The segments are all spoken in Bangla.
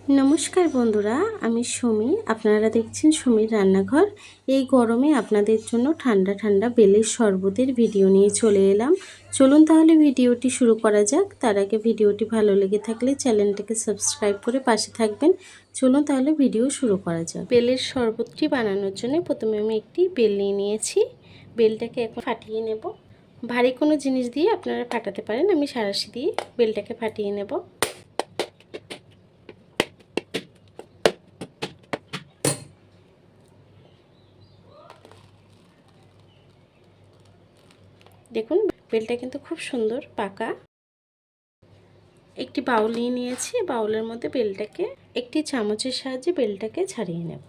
নমস্কার বন্ধুরা, আমি সুমি। আপনারা দেখছেন সুমির রান্নাঘর। এই গরমে আপনাদের জন্য ঠান্ডা ঠান্ডা বেলের শরবতের ভিডিও নিয়ে চলে এলাম। চলুন তাহলে ভিডিওটি শুরু করা যাক। তার আগে ভিডিওটি ভালো লেগে থাকলে চ্যানেলটাকে সাবস্ক্রাইব করে পাশে থাকবেন। চলুন তাহলে ভিডিও শুরু করা যাক। বেলের শরবতটি বানানোর জন্য প্রথমে আমি একটি বেল নিয়ে নিয়েছি। বেলটাকে এখন ফাটিয়ে নেব। ভারী কোনো জিনিস দিয়ে আপনারা ফাটাতে পারেন, আমি সাঁড়াশি দিয়ে বেলটাকে ফাটিয়ে নেব। দেখুন বেলটা কিন্তু খুব সুন্দর পাকা। একটি বাউল নিয়ে নিয়েছি। বাউলের মধ্যে বেলটাকে একটি চামচের সাহায্যে বেলটাকে ছাড়িয়ে নেব।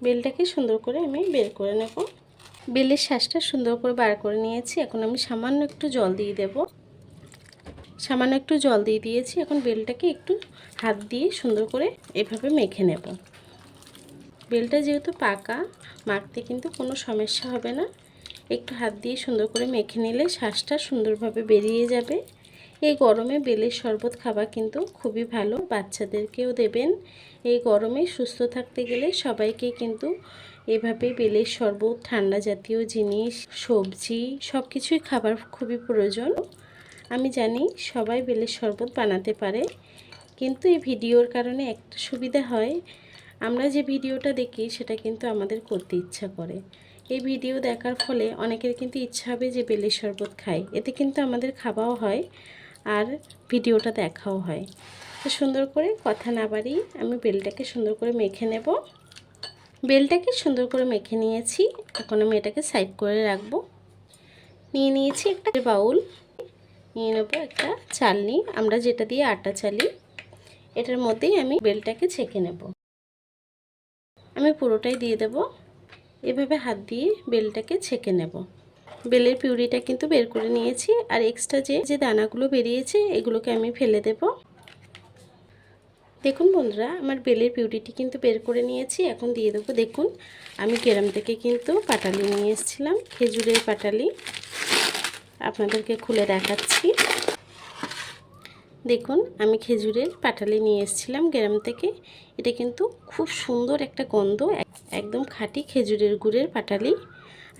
বেলটাকে সুন্দর করে আমি বের করে নেব। বেলের শ্বাসটা সুন্দর করে বার করে নিয়েছি। এখন আমি সামান্য একটু জল দিয়ে দেব। সামান্য একটু জল দিয়ে দিয়েছি। এখন বেলটাকে একটু হাত দিয়ে সুন্দর করে এভাবে মেখে নেব। বেলটা যেহেতু পাকা, মাখতে কিন্তু কোনো সমস্যা হবে না। একটু হাত দিয়ে সুন্দর করে মেখে নিলে শ্বাসটা সুন্দরভাবে বেরিয়ে যাবে। এই গরমে বেলের শরবত খাওয়া কিন্তু খুবই ভালো। বাচ্চাদেরকেও দেবেন। এই গরমে সুস্থ থাকতে গেলে সবাইকে কিন্তু এভাবে বেলের শরবত, ঠান্ডা জাতীয় জিনিস, সবজি সব কিছুই খাবার খুবই প্রয়োজন। আমি জানি সবাই বেলের শরবত বানাতে পারে, কিন্তু এই ভিডিওর কারণে একটা সুবিধা হয়, আমরা যে ভিডিওটা দেখি সেটা কিন্তু আমাদের করতে ইচ্ছা করে। এই ভিডিও দেখার ফলে অনেকের কিন্তু ইচ্ছা হবে যে বেলের শরবত খাই। এতে কিন্তু আমাদের খাওয়াও হয় আর ভিডিওটা দেখাও হয়। তো সুন্দর করে কথা না বাড়িয়ে আমি বেলটাকে সুন্দর করে মেখে নেব। বেলটাকে সুন্দর করে মেখে নিয়েছি। এখন আমি এটাকে সাইড করে রাখবো। নিয়ে নিয়েছি একটা বাউল, নিয়ে নেব একটা চালনি, আমরা যেটা দিয়ে আটা চালি। এটার মধ্যেই আমি বেলটাকে ছেঁকে নেব। আমি পুরোটাই দিয়ে দেব। এভাবে হাত দিয়ে বেলটাকে ছেঁকে নেব। বেলের পিউরিটা কিন্তু বের করে নিয়েছি, আর এক্সট্রা যে দানাগুলো বেরিয়েছে এগুলোকে আমি ফেলে দেব। দেখুন বন্ধুরা, আমার বেলের পিউরিটি কিন্তু বের করে নিয়েছি। এখন দিয়ে দেবো। দেখুন আমি গ্রাম থেকে কিন্তু পাটালি নিয়ে এসেছিলাম, খেজুরের পাটালি। আপনাদেরকে খুলে দেখাচ্ছি। দেখুন আমি খেজুরের পাটালি নিয়ে এসেছিলাম গ্রাম থেকে। এটা কিন্তু খুব সুন্দর একটা গন্ধ, একদম খাঁটি খেজুরের গুড়ের পাটালি।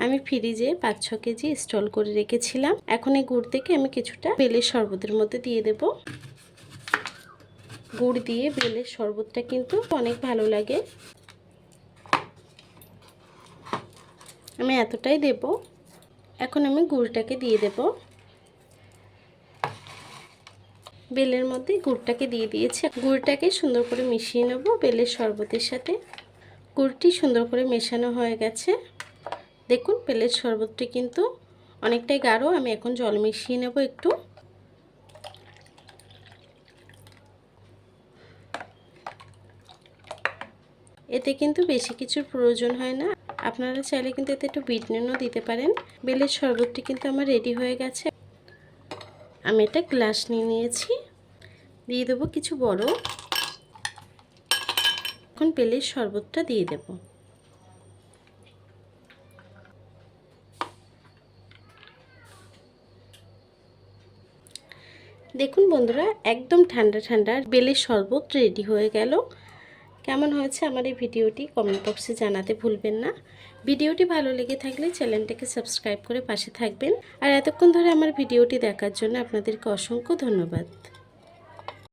আমি ফ্রিজে 5-6 কেজি স্টল করে রেখেছিলাম। এখন এই গুড় থেকে আমি কিছুটা বেলের শরবতের মধ্যে দিয়ে দেব। গুড় দিয়ে বেলের শরবতটা কিন্তু অনেক ভালো লাগে। আমি এতটাই দেব। এখন আমি গুড়টাকে দিয়ে দেব। বেলের মধ্যে গুড়টাকে দিয়ে দিয়েছি। গুড়টাকে সুন্দর করে মিশিয়ে নেব বেলের শরবতের সাথে। গুড়টি সুন্দর করে মেশানো হয়ে গেছে। দেখুন বেলের শরবতটি কিন্তু অনেকটাই গাঢ়। আমি এখন জল মিশিয়ে নেব একটু। এতে কিন্তু বেশি কিছুর প্রয়োজন হয় না। আপনারা চাইলে কিন্তু এতে একটু বিট নুনও দিতে পারেন। বেলের শরবতটি কিন্তু আমার রেডি হয়ে গেছে। আমি একটা গ্লাস নিয়ে নিয়েছি, দিয়ে দেবো কিছু বরফ। এখন বেলের শরবতটা দিয়ে দেব। দেখুন বন্ধুরা, একদম ঠান্ডা ঠান্ডা বেলের শরবত রেডি হয়ে গেল। কেমন হয়েছে আমার এই ভিডিওটি কমেন্ট বক্সে জানাতে ভুলবেন না। ভিডিওটি ভালো লেগে থাকলে চ্যানেলটাকে সাবস্ক্রাইব করে পাশে থাকবেন। আর এতক্ষণ ধরে আমার ভিডিওটি দেখার জন্য আপনাদেরকে অসংখ্য ধন্যবাদ।